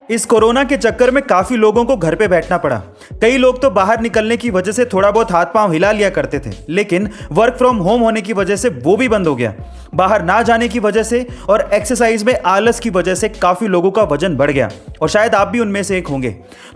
इस कोरोना के चक्कर में काफी लोगों को घर पे बैठना पड़ा। कई लोग तो बाहर निकलने की वजह से थोड़ा बहुत हाथ पांव हिला लिया करते थे, लेकिन वर्क फ्रॉम होम होने की वजह से वो भी बंद हो गया। बाहर ना जाने की वजह से और एक्सरसाइज में आलस की वजह से काफी लोगों का वजन बढ़ गया और शायद आप भी उनमें से एक होंगे।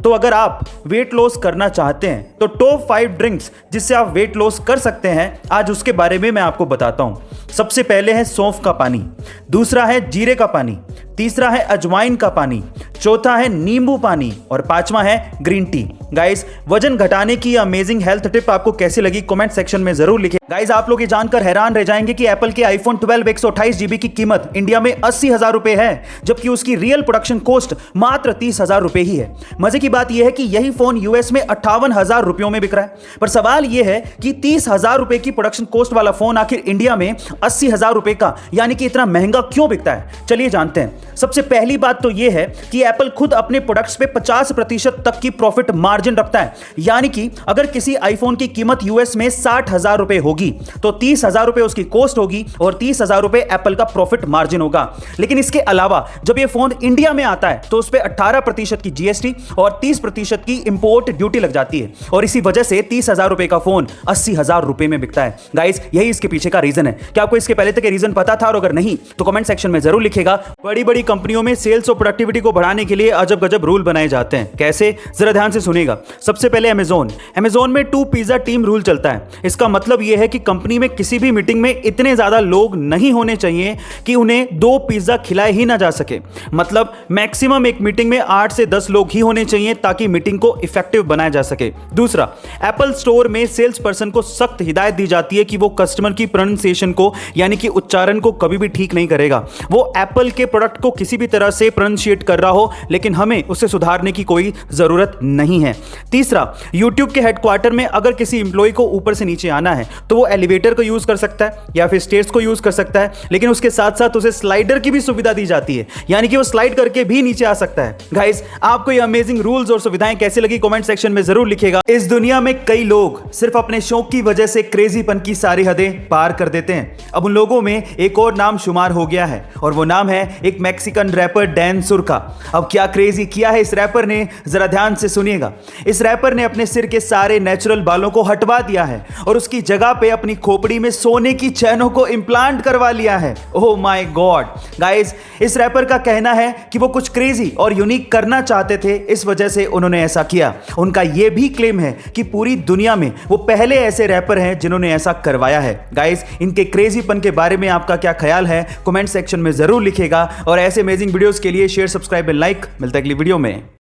तो अगर आप वेट लॉस करना चाहते हैं तो टॉप 5 ड्रिंक्स जिससे आप वेट लॉस कर सकते हैं, आज उसके बारे में मैं आपको बताता हूं। सबसे पहले है सौंफ का पानी, दूसरा है जीरे का पानी, तीसरा है अजवाइन का पानी, चौथा है नींबू पानी और पांचवा है ग्रीन टी। गाइस, वजन घटाने की अमेजिंग हेल्थ टिप आपको कैसी लगी कमेंट सेक्शन में जरूर लिखें। गाइस, आप लोग ये जानकर हैरान रह जाएंगे कि एप्पल के आईफोन 12 128 GB की कीमत इंडिया में 80,000 रुपए है, जबकि उसकी रियल प्रोडक्शन कॉस्ट मात्र 30,000 रुपए ही है। मजे की बात यह है कि यही फोन यूएस में 58,000 रुपयों में बिक रहा है। पर सवाल यह है कि 30,000 रुपए की प्रोडक्शन कॉस्ट वाला फोन आखिर इंडिया में 80,000 रुपए का यानी कि इतना महंगा क्यों बिकता है, चलिए जानते हैं। सबसे पहली बात तो यह है कि एप्पल खुद अपने प्रोडक्ट्स पे 50% तक की प्रॉफिट मार्जिन रखता है। यानी कि अगर किसी आईफोन की कीमत यूएस में 60,000 रुपए होगी तो 30,000 रुपए उसकी कॉस्ट होगी और 30,000 रुपए एप्पल का प्रॉफिट मार्जिन होगा। लेकिन इसके अलावा जब यह फोन इंडिया में आता है तो उस पर 18% की जीएसटी और 30% की इंपोर्ट ड्यूटी लग जाती है और इसी वजह से 30,000 रुपए का फोन 80,000 रुपए में बिकता है। गाइस, यही इसके पीछे का रीजन है। क्या आपको इसके पहले तक रीजन पता था? और अगर नहीं तो कमेंट सेक्शन में जरूर लिखेगा। बड़ी बड़ी कंपनियों में सेल्स और प्रोडक्टिविटी को बढ़ाने के लिए अजब गजब रूल बनाए जाते हैं। कैसे, जरा ध्यान से सुनिएगा। सबसे पहले अमेज़न में 2 पिज्जा टीम रूल चलता है। इसका मतलब यह है कि कंपनी में किसी भी मीटिंग में इतने ज्यादा लोग नहीं होने चाहिए कि उन्हें 2 पिज्जा खिलाए ही ना जा सके। मतलब मैक्सिमम एक मीटिंग में 8 से 10 लोग ही होने चाहिए ताकि मीटिंग को इफेक्टिव बनाया जा सके। दूसरा, एप्पल स्टोर में सेल्स पर्सन को सख्त हिदायत दी जाती है कि वो कस्टमर की प्रोनाउंसिएशन को यानी कि उच्चारण को कभी भी ठीक नहीं करेगा। वो एप्पल के प्रोडक्ट को किसी भी तरह से प्रोनाउंशिएट कर रहा हो, लेकिन हमें उसे सुधारने की कोई जरूरत नहीं है। तीसरा, यूट्यूब के हेडक्वार्टर में अगर किसी इंप्लॉय को ऊपर से नीचे आना है तो वो एलिवेटर को यूज कर सकता है या फिर स्टेयर्स को यूज कर सकता है, लेकिन उसके साथ साथ उसे स्लाइडर की भी सुविधा दी जाती है, यानी कि वो स्लाइड करके भी नीचे आ सकता है। गाइस, आपको ये अमेजिंग रूल्स और सुविधाएं कैसे लगी कमेंट सेक्शन में जरूर लिखेगा। इस दुनिया में कई लोग सिर्फ अपने शौक की वजह से क्रेजीपन की सारी हदें पार कर देते हैं। अब उन लोगों में एक और नाम शुमार हो गया है और वो नाम है एक मैक्सिकन रैपर डैन सुर का। अब क्या क्रेजी किया है इस रैपर ने, जरा ध्यान से सुनिएगा। इस रैपर ने अपने सिर के सारे नेचुरल बालों को हटवा दिया है और उसकी जगह पे अपनी खोपड़ी में सोने की चैनों को इंप्लांट करवा लिया है। Oh my God. गाइस, इस रैपर का कहना है कि वो कुछ क्रेजी और यूनिक करना चाहते थे, इस वजह से उन्होंने ऐसा किया। उनका यह भी क्लेम है कि पूरी दुनिया में वो पहले ऐसे रैपर हैं जिन्होंने ऐसा करवाया है। गाइस, इनके क्रेजीपन के बारे में आपका क्या ख्याल है कमेंट सेक्शन में जरूर लिखेगा और ऐसे अमेजिंग वीडियोस के लिए शेयर, सब्सक्राइब एंड लाइक। मिलता है अगली वीडियो में।